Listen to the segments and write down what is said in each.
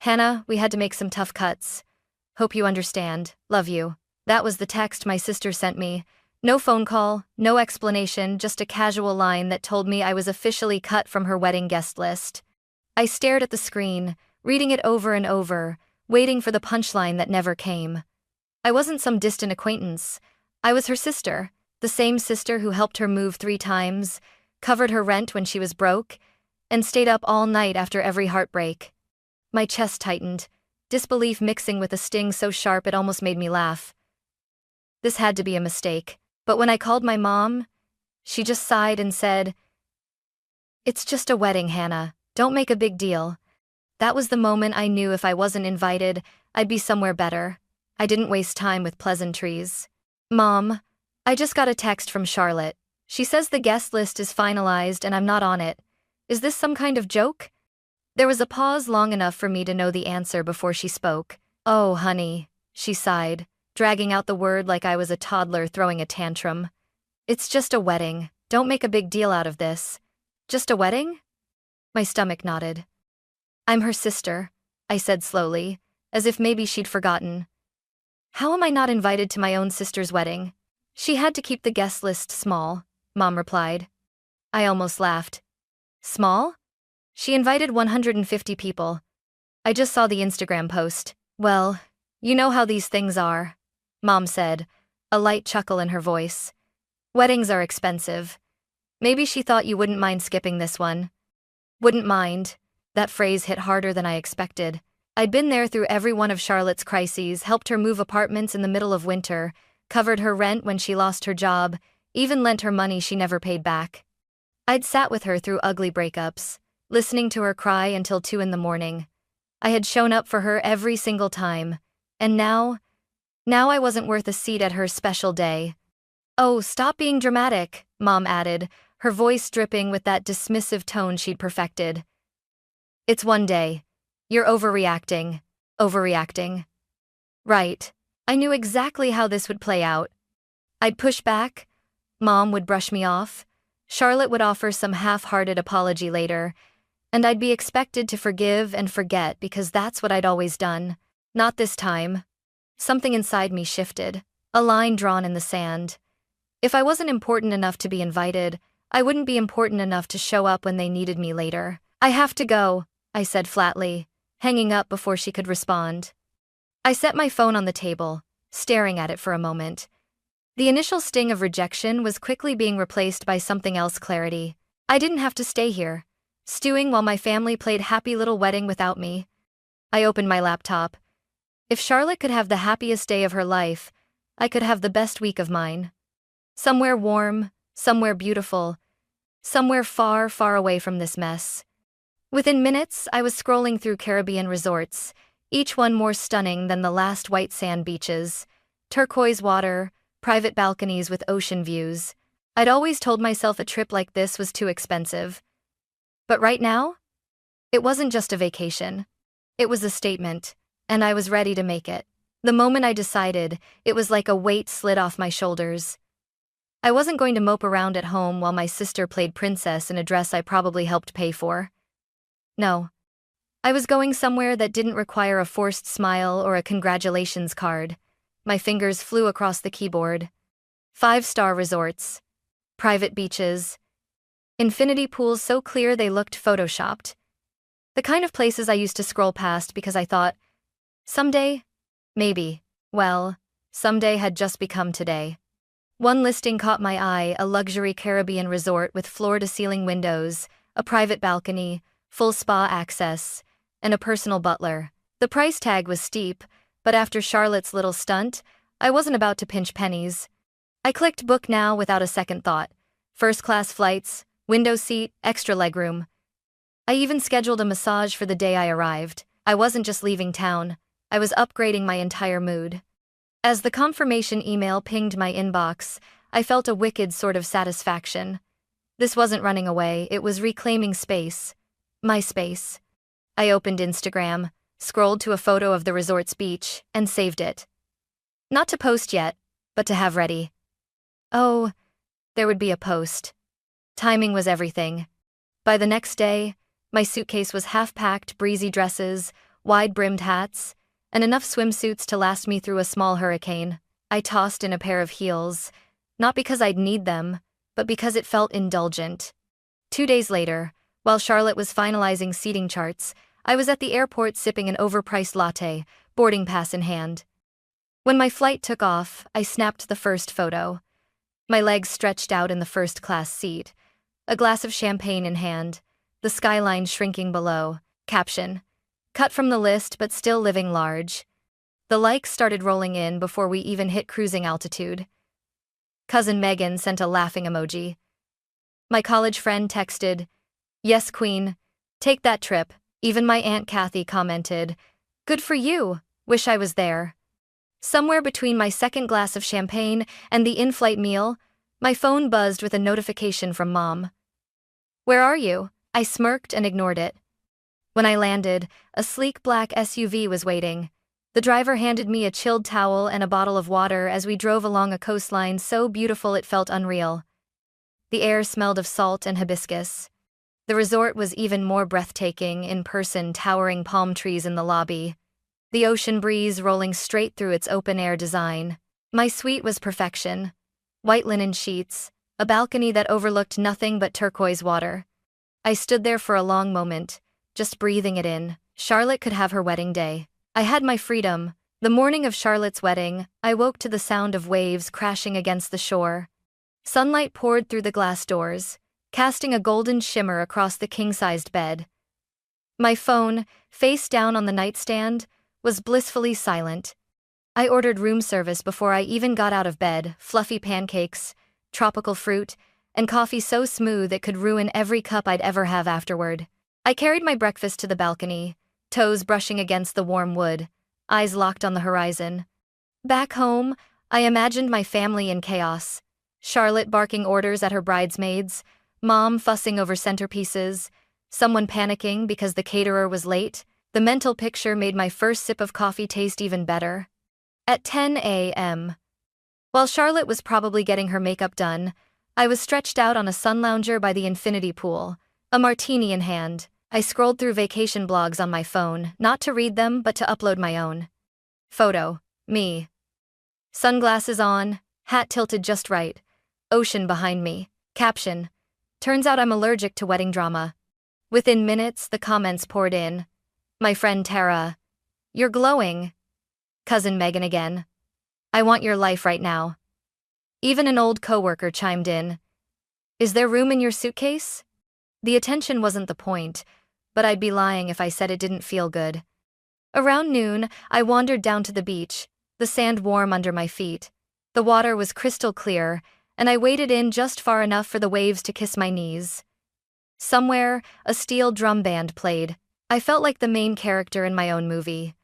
Hannah, we had to make some tough cuts. Hope you understand. Love you. That was the text my sister sent me. No phone call, no explanation, just a casual line that told me I was officially cut from her wedding guest list. I stared at the screen, reading it over and over, waiting for the punchline that never came. I wasn't some distant acquaintance. I was her sister, the same sister who helped her move 3 times, covered her rent when she was broke, and stayed up all night after every heartbreak. My chest tightened, disbelief mixing with a sting so sharp it almost made me laugh. This had to be a mistake, but when I called my mom, she just sighed and said, "It's just a wedding, Hannah. Don't make a big deal." That was the moment I knew if I wasn't invited, I'd be somewhere better. I didn't waste time with pleasantries. "Mom, I just got a text from Charlotte. She says the guest list is finalized and I'm not on it. Is this some kind of joke?" There was a pause long enough for me to know the answer before she spoke. "Oh, honey," she sighed, dragging out the word like I was a toddler throwing a tantrum. "It's just a wedding. Don't make a big deal out of this." "Just a wedding?" My stomach nodded. "I'm her sister," I said slowly, as if maybe she'd forgotten. "How am I not invited to my own sister's wedding?" "She had to keep the guest list small," Mom replied. I almost laughed. "Small?" "She invited 150 people. I just saw the Instagram post." "Well, you know how these things are," Mom said, a light chuckle in her voice. "Weddings are expensive. Maybe she thought you wouldn't mind skipping this one." Wouldn't mind. That phrase hit harder than I expected. I'd been there through every one of Charlotte's crises, helped her move apartments in the middle of winter, covered her rent when she lost her job, even lent her money she never paid back. I'd sat with her through ugly breakups, listening to her cry until 2 in the morning. I had shown up for her every single time, and now I wasn't worth a seat at her special day. "Oh, stop being dramatic," Mom added, her voice dripping with that dismissive tone she'd perfected. "It's one day. You're overreacting." Overreacting. Right. I knew exactly how this would play out. I'd push back, Mom would brush me off, Charlotte would offer some half-hearted apology later, and I'd be expected to forgive and forget because that's what I'd always done. Not this time. Something inside me shifted, a line drawn in the sand. If I wasn't important enough to be invited, I wouldn't be important enough to show up when they needed me later. "I have to go," I said flatly, hanging up before she could respond. I set my phone on the table, staring at it for a moment. The initial sting of rejection was quickly being replaced by something else: clarity. I didn't have to stay here, stewing while my family played happy little wedding without me. I opened my laptop. If Charlotte could have the happiest day of her life, I could have the best week of mine. Somewhere warm, somewhere beautiful, somewhere far, far away from this mess. Within minutes, I was scrolling through Caribbean resorts, each one more stunning than the last white sand beaches, turquoise water, private balconies with ocean views. I'd always told myself a trip like this was too expensive. But right now, it wasn't just a vacation. It was a statement, and I was ready to make it. The moment I decided, it was like a weight slid off my shoulders. I wasn't going to mope around at home while my sister played princess in a dress I probably helped pay for. No. I was going somewhere that didn't require a forced smile or a congratulations card. My fingers flew across the keyboard. 5-star resorts. Private beaches. Infinity pools so clear they looked photoshopped. The kind of places I used to scroll past because I thought, someday? Maybe. Well, someday had just become today. One listing caught my eye: a luxury Caribbean resort with floor-to-ceiling windows, a private balcony, full spa access, and a personal butler. The price tag was steep, but after Charlotte's little stunt, I wasn't about to pinch pennies. I clicked book now without a second thought. First-class flights, window seat, extra legroom. I even scheduled a massage for the day I arrived. I wasn't just leaving town, I was upgrading my entire mood. As the confirmation email pinged my inbox, I felt a wicked sort of satisfaction. This wasn't running away, it was reclaiming space. My space. I opened Instagram, scrolled to a photo of the resort's beach, and saved it. Not to post yet, but to have ready. Oh, there would be a post. Timing was everything. By the next day, my suitcase was half-packed: breezy dresses, wide-brimmed hats, and enough swimsuits to last me through a small hurricane. I tossed in a pair of heels, not because I'd need them, but because it felt indulgent. 2 days later, while Charlotte was finalizing seating charts, I was at the airport sipping an overpriced latte, boarding pass in hand. When my flight took off, I snapped the first photo. My legs stretched out in the first-class seat, a glass of champagne in hand, the skyline shrinking below. Caption: cut from the list but still living large. The likes started rolling in before we even hit cruising altitude. Cousin Megan sent a laughing emoji. My college friend texted, "Yes, Queen, take that trip." Even my Aunt Kathy commented, "Good for you, wish I was there." Somewhere between my second glass of champagne and the in-flight meal, my phone buzzed with a notification from Mom. "Where are you?" I smirked and ignored it. When I landed, a sleek black SUV was waiting. The driver handed me a chilled towel and a bottle of water as we drove along a coastline so beautiful it felt unreal. The air smelled of salt and hibiscus. The resort was even more breathtaking in person, towering palm trees in the lobby, the ocean breeze rolling straight through its open-air design. My suite was perfection. White linen sheets, a balcony that overlooked nothing but turquoise water. I stood there for a long moment, just breathing it in. Charlotte could have her wedding day. I had my freedom. The morning of Charlotte's wedding, I woke to the sound of waves crashing against the shore. Sunlight poured through the glass doors, casting a golden shimmer across the king-sized bed. My phone, face down on the nightstand, was blissfully silent. I ordered room service before I even got out of bed, fluffy pancakes, tropical fruit, and coffee so smooth it could ruin every cup I'd ever have afterward. I carried my breakfast to the balcony, toes brushing against the warm wood, eyes locked on the horizon. Back home, I imagined my family in chaos. Charlotte barking orders at her bridesmaids, Mom fussing over centerpieces, someone panicking because the caterer was late. The mental picture made my first sip of coffee taste even better. At 10 a.m. While Charlotte was probably getting her makeup done, I was stretched out on a sun lounger by the infinity pool, a martini in hand. I scrolled through vacation blogs on my phone, not to read them but to upload my own. Photo: me. Sunglasses on, hat tilted just right, ocean behind me. Caption: turns out I'm allergic to wedding drama. Within minutes, the comments poured in. My friend Tara: you're glowing. Cousin Megan again: I want your life right now. Even an old coworker chimed in: is there room in your suitcase? The attention wasn't the point, but I'd be lying if I said it didn't feel good. Around noon, I wandered down to the beach, the sand warm under my feet. The water was crystal clear, and I waded in just far enough for the waves to kiss my knees. Somewhere, a steel drum band played. I felt like the main character in my own movie.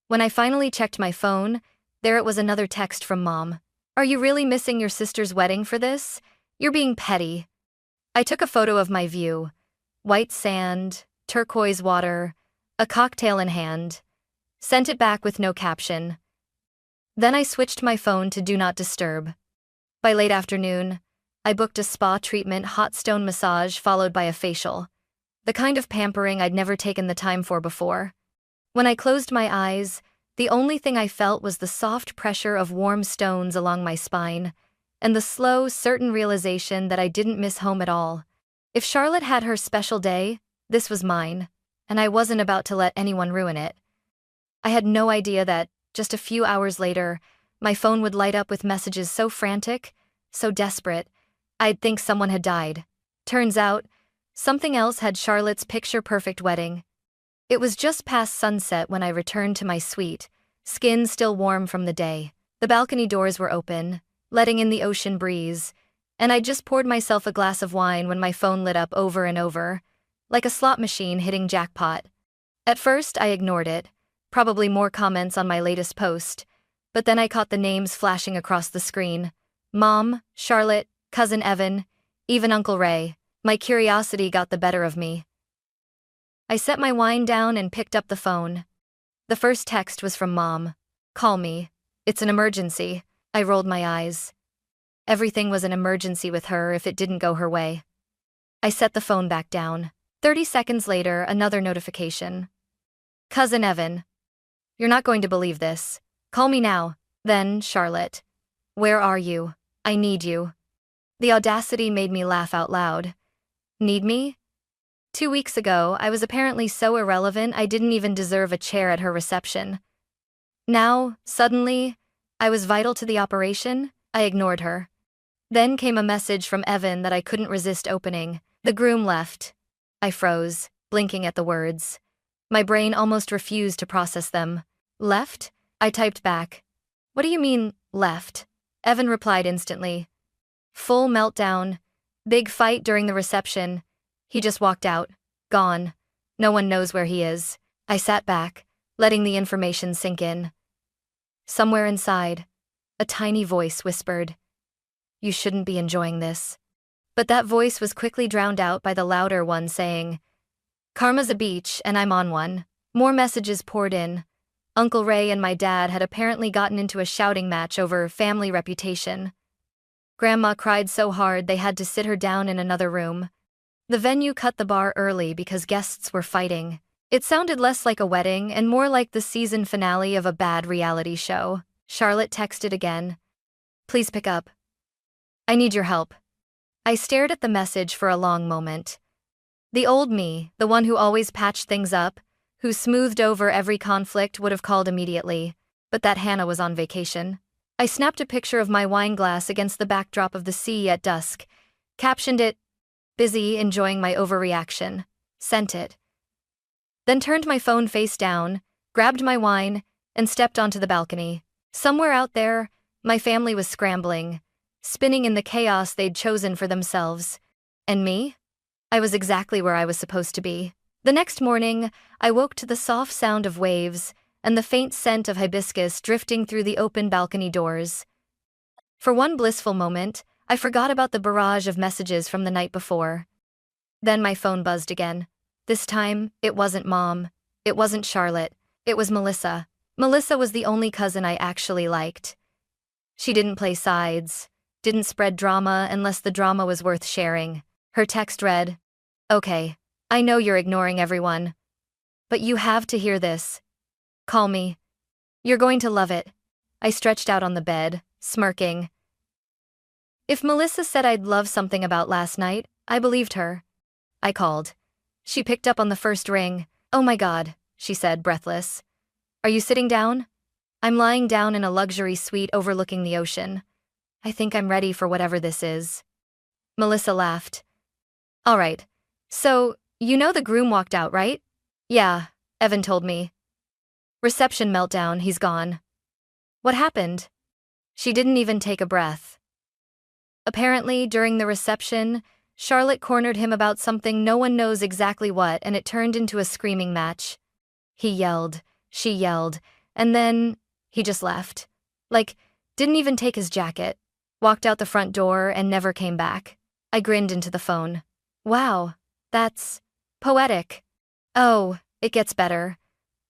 When I finally checked my phone, there it was, another text from Mom. Are you really missing your sister's wedding for this? You're being petty. I took a photo of my view. White sand, turquoise water, a cocktail in hand. Sent it back with no caption. Then I switched my phone to Do Not Disturb. By late afternoon, I booked a spa treatment, hot stone massage followed by a facial. The kind of pampering I'd never taken the time for before. When I closed my eyes, the only thing I felt was the soft pressure of warm stones along my spine, and the slow, certain realization that I didn't miss home at all. If Charlotte had her special day, this was mine, and I wasn't about to let anyone ruin it. I had no idea that, just a few hours later, my phone would light up with messages so frantic, so desperate, I'd think someone had died. Turns out, something else had Charlotte's picture-perfect wedding. It was just past sunset when I returned to my suite, skin still warm from the day. The balcony doors were open, letting in the ocean breeze, and I just poured myself a glass of wine when my phone lit up over and over, like a slot machine hitting jackpot. At first, I ignored it, probably more comments on my latest post, but then I caught the names flashing across the screen. Mom, Charlotte, Cousin Evan, even Uncle Ray. My curiosity got the better of me. I set my wine down and picked up the phone. The first text was from Mom. Call me. It's an emergency. I rolled my eyes. Everything was an emergency with her if it didn't go her way. I set the phone back down. 30 seconds later, another notification. Cousin Evan. You're not going to believe this. Call me now. Then, Charlotte. Where are you? I need you. The audacity made me laugh out loud. Need me? 2 weeks ago, I was apparently so irrelevant I didn't even deserve a chair at her reception. Now, suddenly, I was vital to the operation. I ignored her. Then came a message from Evan that I couldn't resist opening. The groom left. I froze, blinking at the words. My brain almost refused to process them. Left? I typed back. What do you mean, left? Evan replied instantly. Full meltdown. Big fight during the reception. He just walked out. Gone. No one knows where he is. I sat back, letting the information sink in. Somewhere inside, a tiny voice whispered, "You shouldn't be enjoying this." But that voice was quickly drowned out by the louder one saying, "Karma's a beach and I'm on one." More messages poured in. Uncle Ray and my dad had apparently gotten into a shouting match over family reputation. Grandma cried so hard they had to sit her down in another room. The venue cut the bar early because guests were fighting. It sounded less like a wedding and more like the season finale of a bad reality show. Charlotte texted again. "Please pick up. I need your help." I stared at the message for a long moment. The old me, the one who always patched things up, who smoothed over every conflict, would have called immediately, but that Hannah was on vacation. I snapped a picture of my wine glass against the backdrop of the sea at dusk, captioned it, "Busy enjoying my overreaction," sent it. Then turned my phone face down, grabbed my wine, and stepped onto the balcony. Somewhere out there, my family was scrambling, spinning in the chaos they'd chosen for themselves. And me? I was exactly where I was supposed to be. The next morning, I woke to the soft sound of waves and the faint scent of hibiscus drifting through the open balcony doors. For one blissful moment, I forgot about the barrage of messages from the night before. Then my phone buzzed again. This time, it wasn't Mom. It wasn't Charlotte. It was Melissa. Melissa was the only cousin I actually liked. She didn't play sides, didn't spread drama unless the drama was worth sharing. Her text read, "Okay, I know you're ignoring everyone, but you have to hear this. Call me. You're going to love it." I stretched out on the bed, smirking. If Melissa said I'd love something about last night, I believed her. I called. She picked up on the first ring. "Oh my God," she said, breathless. "Are you sitting down?" "I'm lying down in a luxury suite overlooking the ocean. I think I'm ready for whatever this is." Melissa laughed. "All right. So, you know the groom walked out, right?" "Yeah," Evan told me. "Reception meltdown, he's gone." "What happened?" She didn't even take a breath. Apparently, during the reception, Charlotte cornered him about something, no one knows exactly what, and it turned into a screaming match. He yelled, she yelled, and then he just left. Like, didn't even take his jacket, walked out the front door and never came back. I grinned into the phone. "Wow, that's poetic." "Oh, it gets better,"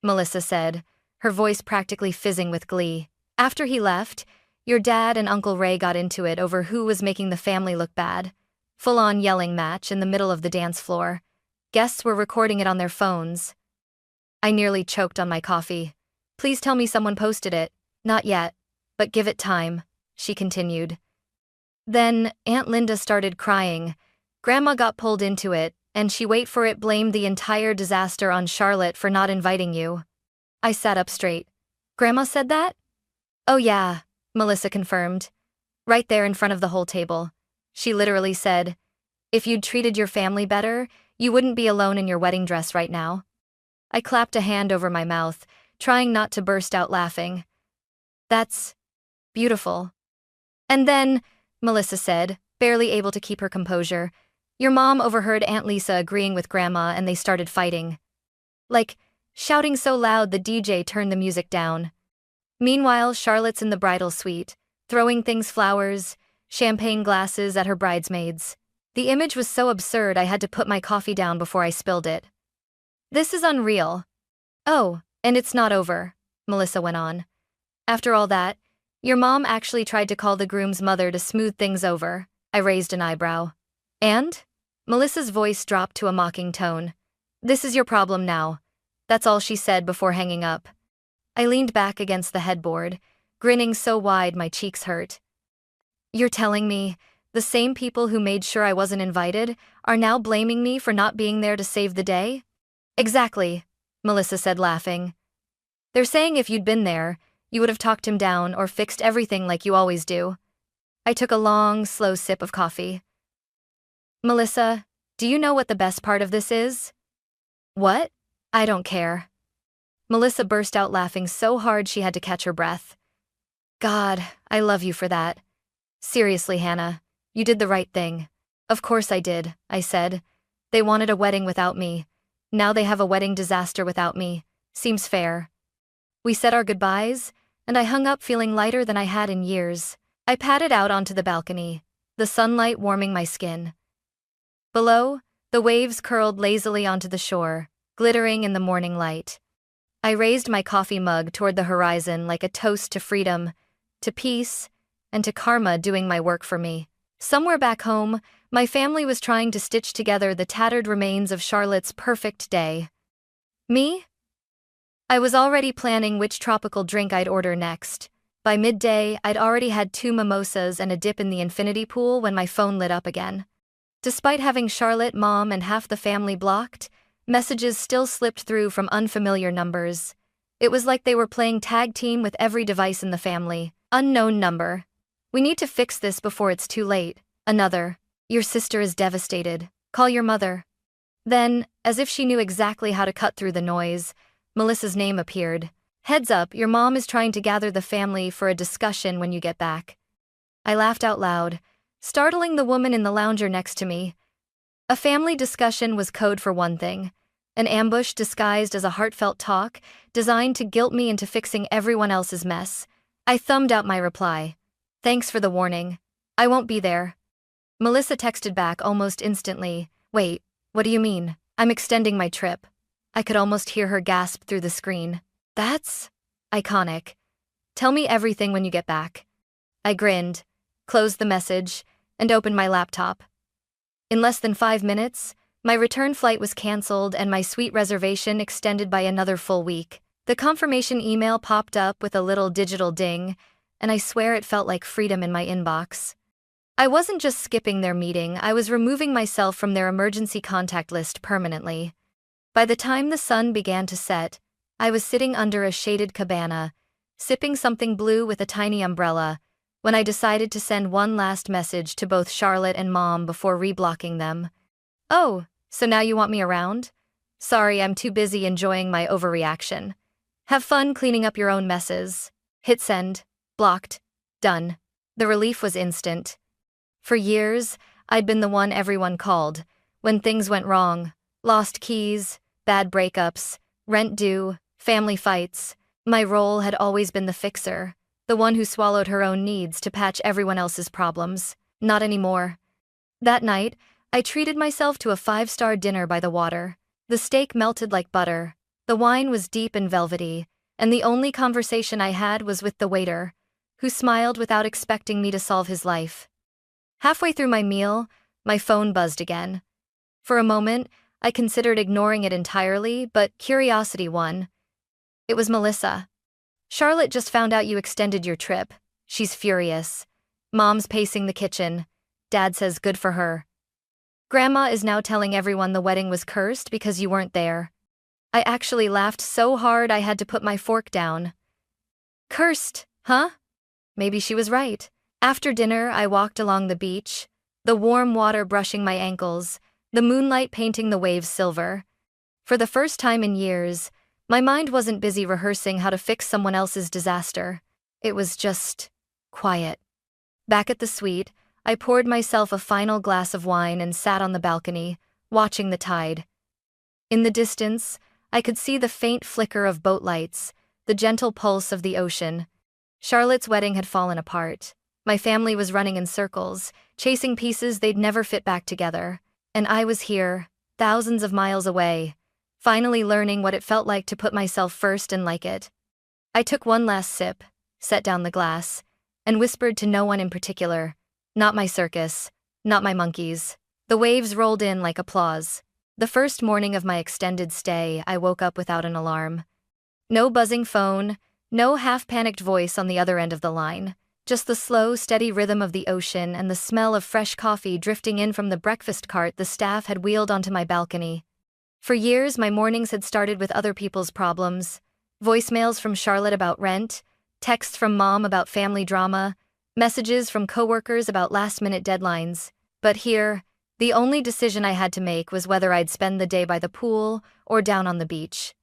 Melissa said, her voice practically fizzing with glee. "After he left, your dad and Uncle Ray got into it over who was making the family look bad. Full-on yelling match in the middle of the dance floor. Guests were recording it on their phones." I nearly choked on my coffee. "Please tell me someone posted it." "Not yet, but give it time," she continued. Then Aunt Linda started crying. Grandma got pulled into it, and she, wait for it, blamed the entire disaster on Charlotte for not inviting you. I sat up straight. "Grandma said that?" "Oh yeah," Melissa confirmed. "Right there in front of the whole table. She literally said, 'If you'd treated your family better, you wouldn't be alone in your wedding dress right now.'" I clapped a hand over my mouth, trying not to burst out laughing. "That's beautiful." "And then," Melissa said, barely able to keep her composure, "your mom overheard Aunt Lisa agreeing with Grandma and they started fighting. Like, shouting so loud the DJ turned the music down. Meanwhile, Charlotte's in the bridal suite, throwing things, flowers, champagne glasses at her bridesmaids. The image was so absurd I had to put my coffee down before I spilled it. This is unreal." "Oh, and it's not over," Melissa went on. "After all that, your mom actually tried to call the groom's mother to smooth things over." I raised an eyebrow. "And?" Melissa's voice dropped to a mocking tone. "This is your problem now. That's all she said before hanging up. I leaned back against the headboard, grinning so wide my cheeks hurt. You're telling me the same people who made sure I wasn't invited are now blaming me for not being there to save the day? Exactly, Melissa said, laughing. They're saying if you'd been there, you would have talked him down or fixed everything like you always do. I took a long, slow sip of coffee. Melissa, do you know what the best part of this is? What? I don't care. Melissa burst out laughing so hard she had to catch her breath. God, I love you for that. Seriously, Hannah, you did the right thing. Of course I did, I said. They wanted a wedding without me. Now they have a wedding disaster without me. Seems fair. We said our goodbyes, and I hung up feeling lighter than I had in years. I padded out onto the balcony, the sunlight warming my skin. Below, the waves curled lazily onto the shore, glittering in the morning light. I raised my coffee mug toward the horizon like a toast to freedom, to peace, and to karma doing my work for me. Somewhere back home, my family was trying to stitch together the tattered remains of Charlotte's perfect day. Me? I was already planning which tropical drink I'd order next. By midday, I'd already had 2 mimosas and a dip in the infinity pool when my phone lit up again. Despite having Charlotte, Mom, and half the family blocked, messages still slipped through from unfamiliar numbers. It was like they were playing tag team with every device in the family. Unknown number. We need to fix this before it's too late. Another. Your sister is devastated. Call your mother. Then, as if she knew exactly how to cut through the noise, Melissa's name appeared. Heads up, your mom is trying to gather the family for a discussion when you get back. I laughed out loud, startling the woman in the lounger next to me. A family discussion was code for one thing. An ambush disguised as a heartfelt talk, designed to guilt me into fixing everyone else's mess. I thumbed out my reply. Thanks for the warning. I won't be there. Melissa texted back almost instantly. Wait, what do you mean? I'm extending my trip. I could almost hear her gasp through the screen. That's iconic. Tell me everything when you get back. I grinned, closed the message, and opened my laptop. In less than 5 minutes, my return flight was canceled and my suite reservation extended by another full week. The confirmation email popped up with a little digital ding, and I swear it felt like freedom in my inbox. I wasn't just skipping their meeting, I was removing myself from their emergency contact list permanently. By the time the sun began to set, I was sitting under a shaded cabana, sipping something blue with a tiny umbrella, when I decided to send one last message to both Charlotte and Mom before reblocking them. Oh, so now you want me around? Sorry, I'm too busy enjoying my overreaction. Have fun cleaning up your own messes. Hit send. Blocked. Done. The relief was instant. For years, I'd been the one everyone called when things went wrong. Lost keys, bad breakups, rent due, family fights. My role had always been the fixer, the one who swallowed her own needs to patch everyone else's problems. Not anymore. That night, I treated myself to a 5-star dinner by the water. The steak melted like butter, the wine was deep and velvety, and the only conversation I had was with the waiter, who smiled without expecting me to solve his life. Halfway through my meal, my phone buzzed again. For a moment, I considered ignoring it entirely, but curiosity won. It was Melissa. Charlotte just found out you extended your trip. She's furious. Mom's pacing the kitchen. Dad says good for her. Grandma is now telling everyone the wedding was cursed because you weren't there. I actually laughed so hard I had to put my fork down. Cursed, huh? Maybe she was right. After dinner, I walked along the beach, the warm water brushing my ankles, the moonlight painting the waves silver. For the first time in years, my mind wasn't busy rehearsing how to fix someone else's disaster. It was just quiet. Back at the suite, I poured myself a final glass of wine and sat on the balcony, watching the tide. In the distance, I could see the faint flicker of boat lights, the gentle pulse of the ocean. Charlotte's wedding had fallen apart. My family was running in circles, chasing pieces they'd never fit back together. And I was here, thousands of miles away, finally learning what it felt like to put myself first and like it. I took one last sip, set down the glass, and whispered to no one in particular. Not my circus, not my monkeys. The waves rolled in like applause. The first morning of my extended stay, I woke up without an alarm. No buzzing phone, no half-panicked voice on the other end of the line. Just the slow, steady rhythm of the ocean and the smell of fresh coffee drifting in from the breakfast cart the staff had wheeled onto my balcony. For years, my mornings had started with other people's problems. Voicemails from Charlotte about rent, texts from mom about family drama, messages from coworkers about last-minute deadlines. But here, the only decision I had to make was whether I'd spend the day by the pool or down on the beach.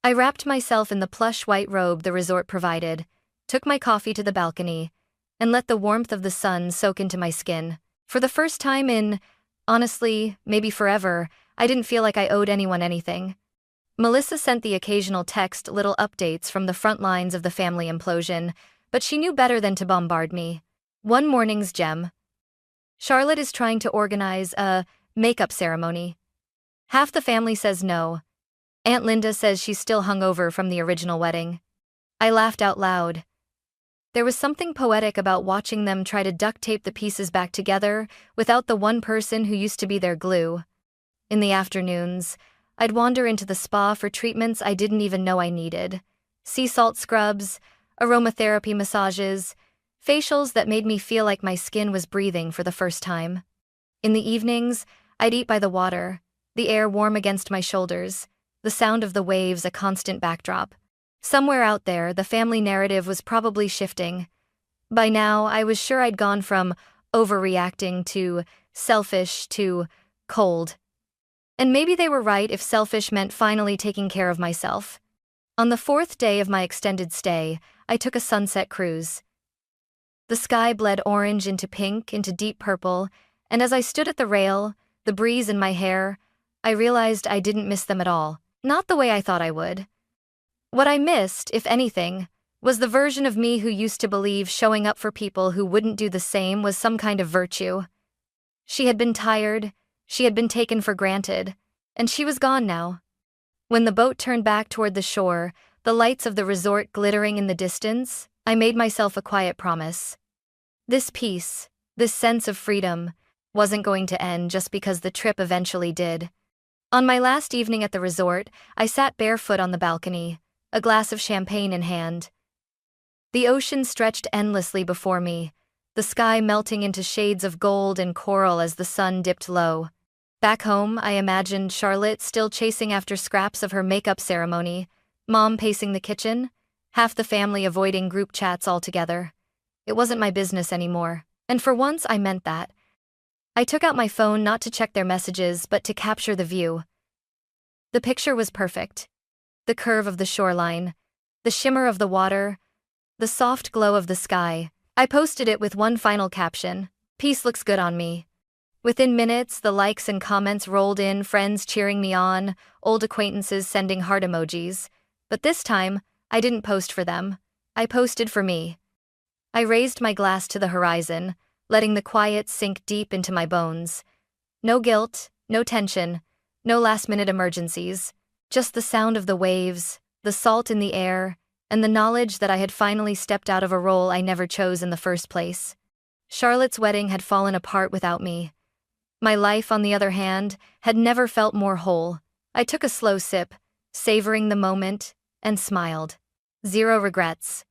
I wrapped myself in the plush white robe the resort provided, took my coffee to the balcony, and let the warmth of the sun soak into my skin. For the first time in, honestly, maybe forever, I didn't feel like I owed anyone anything. Melissa sent the occasional text little updates from the front lines of the family implosion, but she knew better than to bombard me. One morning's gem. Charlotte is trying to organize a makeup ceremony. Half the family says no. Aunt Linda says she's still hungover from the original wedding. I laughed out loud. There was something poetic about watching them try to duct tape the pieces back together without the one person who used to be their glue. In the afternoons, I'd wander into the spa for treatments I didn't even know I needed. Sea salt scrubs, aromatherapy massages, facials that made me feel like my skin was breathing for the first time. In the evenings, I'd eat by the water, the air warm against my shoulders, the sound of the waves a constant backdrop. Somewhere out there, the family narrative was probably shifting. By now, I was sure I'd gone from overreacting to selfish to cold. And maybe they were right if selfish meant finally taking care of myself. On the fourth day of my extended stay, I took a sunset cruise. The sky bled orange into pink, into deep purple, and as I stood at the rail, the breeze in my hair, I realized I didn't miss them at all. Not the way I thought I would. What I missed, if anything, was the version of me who used to believe showing up for people who wouldn't do the same was some kind of virtue. She had been tired, she had been taken for granted, and she was gone now. When the boat turned back toward the shore, the lights of the resort glittering in the distance, I made myself a quiet promise. This peace, this sense of freedom, wasn't going to end just because the trip eventually did. On my last evening at the resort, I sat barefoot on the balcony, a glass of champagne in hand. The ocean stretched endlessly before me, the sky melting into shades of gold and coral as the sun dipped low. Back home, I imagined Charlotte still chasing after scraps of her makeup ceremony, Mom pacing the kitchen, half the family avoiding group chats altogether. It wasn't my business anymore, and for once I meant that. I took out my phone not to check their messages but to capture the view. The picture was perfect. The curve of the shoreline, the shimmer of the water, the soft glow of the sky. I posted it with one final caption: "Peace looks good on me." Within minutes, the likes and comments rolled in, friends cheering me on, old acquaintances sending heart emojis. But this time, I didn't post for them. I posted for me. I raised my glass to the horizon, letting the quiet sink deep into my bones. No guilt, no tension, no last-minute emergencies. Just the sound of the waves, the salt in the air, and the knowledge that I had finally stepped out of a role I never chose in the first place. Charlotte's wedding had fallen apart without me. My life, on the other hand, had never felt more whole. I took a slow sip, savoring the moment, and smiled. Zero regrets.